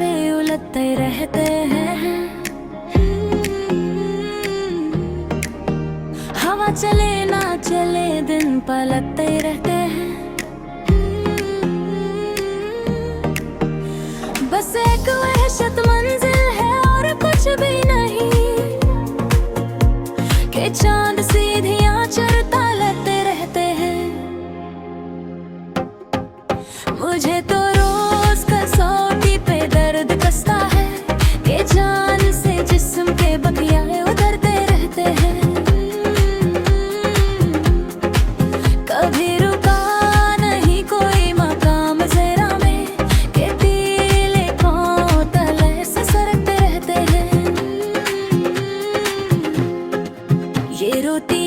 से उलझते रहते हैं। हवा चले ना चले दिन पलटते रहते हैं। बस एक वहशत मंजिल है और कुछ भी नहीं, कि चांद सीधियां चरता लेते रहते हैं। मुझे तो रोज कसौटी पे दर्द कसता है, कि जान से जिस्म के बकिया उतरते रहते हैं। कभी रुका नहीं कोई मकाम ज़रा में, कि तीले पाँव तले से सरकते रहते हैं। ये रोती